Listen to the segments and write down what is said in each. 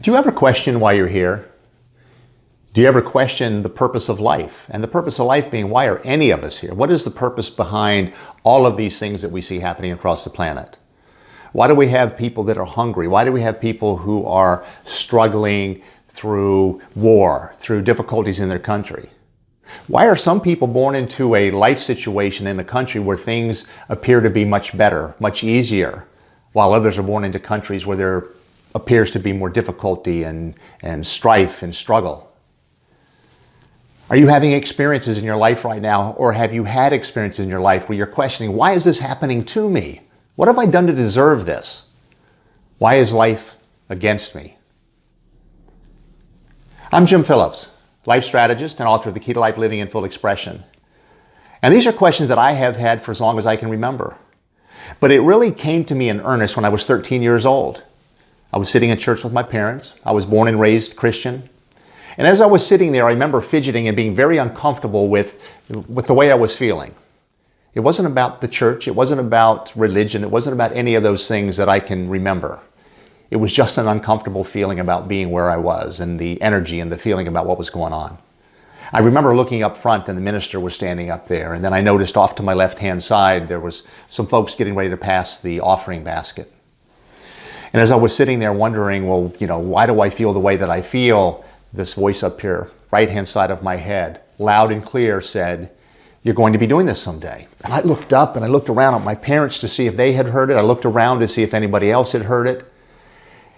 Do you ever question why you're here? Do you ever question the purpose of life? And the purpose of life being, why are any of us here? What is the purpose behind all of these things that we see happening across the planet? Why do we have people that are hungry? Why do we have people who are struggling through war, through difficulties in their country? Why are some people born into a life situation in a country where things appear to be much better, much easier, while others are born into countries where there appears to be more difficulty and strife and struggle? Are you having experiences in your life right now, or have you had experiences in your life where you're questioning, why is this happening to me? What have I done to deserve this? Why is life against me? I'm Jim Phillips, life strategist and author of The Key to Life Living in Full Expression. And these are questions that I have had for as long as I can remember. But it really came to me in earnest when I was 13 years old. I was sitting in church with my parents. I was born and raised Christian. And as I was sitting there, I remember fidgeting and being very uncomfortable with the way I was feeling. It wasn't about the church. It wasn't about religion. It wasn't about any of those things that I can remember. It was just an uncomfortable feeling about being where I was and the energy and the feeling about what was going on. I remember looking up front and the minister was standing up there. And then I noticed off to my left-hand side, there was some folks getting ready to pass the offering basket. And as I was sitting there wondering, well, why do I feel the way that I feel? This voice up here, right-hand side of my head, loud and clear said, "You're going to be doing this someday." And I looked up and I looked around at my parents to see if they had heard it. I looked around to see if anybody else had heard it.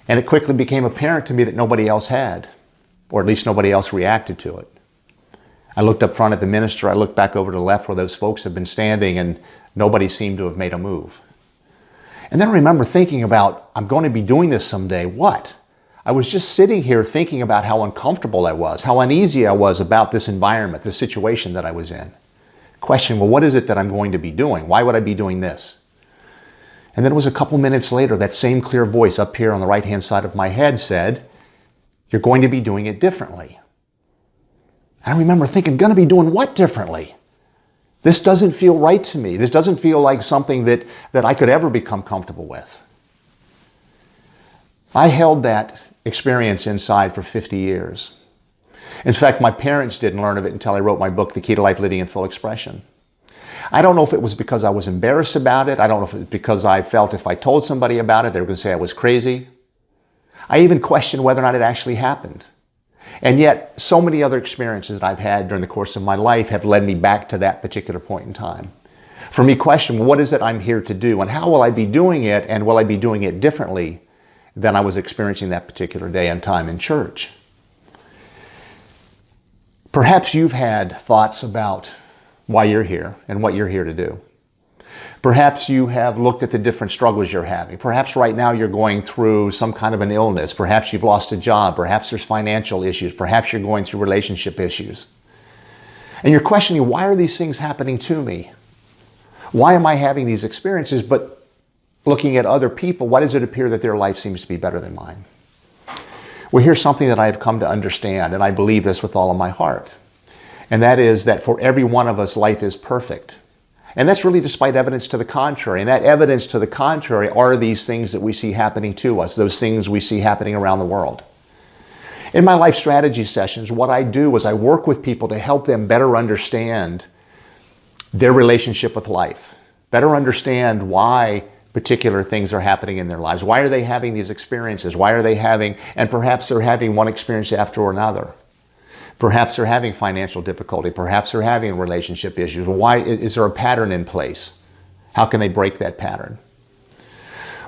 And it quickly became apparent to me that nobody else had, or at least nobody else reacted to it. I looked up front at the minister. I looked back over to the left where those folks had been standing, and nobody seemed to have made a move. And then I remember thinking about, I'm going to be doing this someday. What? I was just sitting here thinking about how uncomfortable I was, how uneasy I was about this environment, this situation that I was in. Question, well, what is it that I'm going to be doing? Why would I be doing this? And then it was a couple minutes later, that same clear voice up here on the right-hand side of my head said, "You're going to be doing it differently." And I remember thinking, going to be doing what differently? This doesn't feel right to me. This doesn't feel like something that I could ever become comfortable with. I held that experience inside for 50 years. In fact, my parents didn't learn of it until I wrote my book, The Key to Life Living in Full Expression. I don't know if it was because I was embarrassed about it. I don't know if it was because I felt if I told somebody about it, they were going to say I was crazy. I even questioned whether or not it actually happened. And yet, so many other experiences that I've had during the course of my life have led me back to that particular point in time. For me, question, what is it I'm here to do? And how will I be doing it? And will I be doing it differently than I was experiencing that particular day and time in church? Perhaps you've had thoughts about why you're here and what you're here to do. Perhaps you have looked at the different struggles you're having. Perhaps right now you're going through some kind of an illness. Perhaps you've lost a job. Perhaps there's financial issues. Perhaps you're going through relationship issues. And you're questioning, why are these things happening to me? Why am I having these experiences? But looking at other people, why does it appear that their life seems to be better than mine? Well, here's something that I've come to understand, and I believe this with all of my heart. And that is that for every one of us, life is perfect. And that's really despite evidence to the contrary. And that evidence to the contrary are these things that we see happening to us, those things we see happening around the world. In my life strategy sessions, what I do is I work with people to help them better understand their relationship with life, better understand why particular things are happening in their lives. Why are they having these experiences? Why are they having, and perhaps they're having one experience after another. Perhaps they're having financial difficulty. Perhaps they're having relationship issues. Why is there a pattern in place? How can they break that pattern?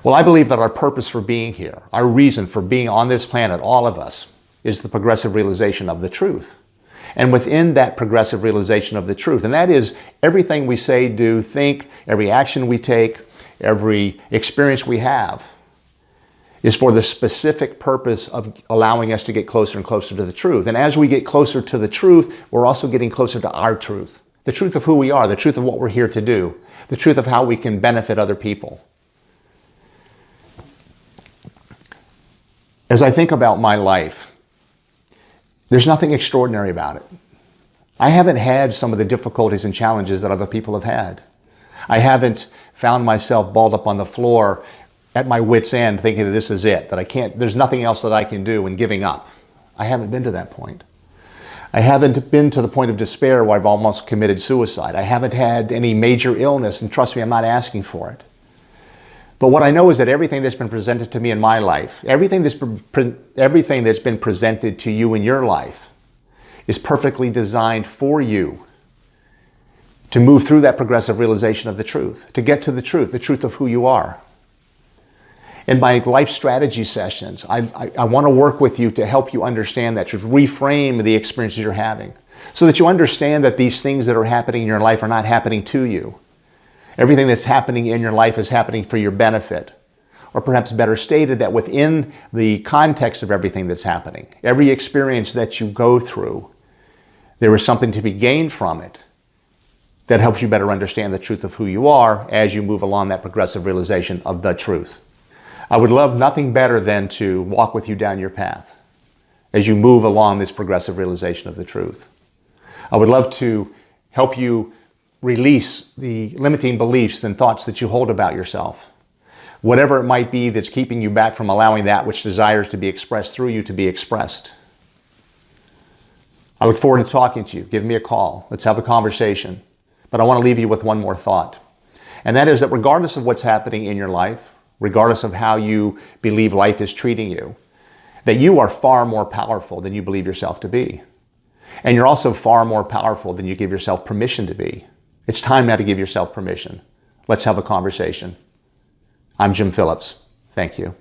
Well, I believe that our purpose for being here, our reason for being on this planet, all of us, is the progressive realization of the truth. And within that progressive realization of the truth, and that is everything we say, do, think, every action we take, every experience we have, is for the specific purpose of allowing us to get closer and closer to the truth. And as we get closer to the truth, we're also getting closer to our truth. The truth of who we are, the truth of what we're here to do, the truth of how we can benefit other people. As I think about my life, there's nothing extraordinary about it. I haven't had some of the difficulties and challenges that other people have had. I haven't found myself balled up on the floor at my wit's end, thinking that this is it, that there's nothing else that I can do, and giving up. I haven't been to that point. I haven't been to the point of despair where I've almost committed suicide. I haven't had any major illness, and trust me, I'm not asking for it. But what I know is that everything that's been presented to me in my life, everything that's been presented to you in your life, is perfectly designed for you to move through that progressive realization of the truth, to get to the truth of who you are. In my life strategy sessions, I want to work with you to help you understand that truth, reframe the experiences you're having, so that you understand that these things that are happening in your life are not happening to you. Everything that's happening in your life is happening for your benefit. Or perhaps better stated, that within the context of everything that's happening, every experience that you go through, there is something to be gained from it that helps you better understand the truth of who you are as you move along that progressive realization of the truth. I would love nothing better than to walk with you down your path as you move along this progressive realization of the truth. I would love to help you release the limiting beliefs and thoughts that you hold about yourself. Whatever it might be that's keeping you back from allowing that which desires to be expressed through you to be expressed. I look forward to talking to you. Give me a call. Let's have a conversation. But I want to leave you with one more thought. And that is that regardless of what's happening in your life, regardless of how you believe life is treating you, that you are far more powerful than you believe yourself to be. And you're also far more powerful than you give yourself permission to be. It's time now to give yourself permission. Let's have a conversation. I'm Jim Phillips. Thank you.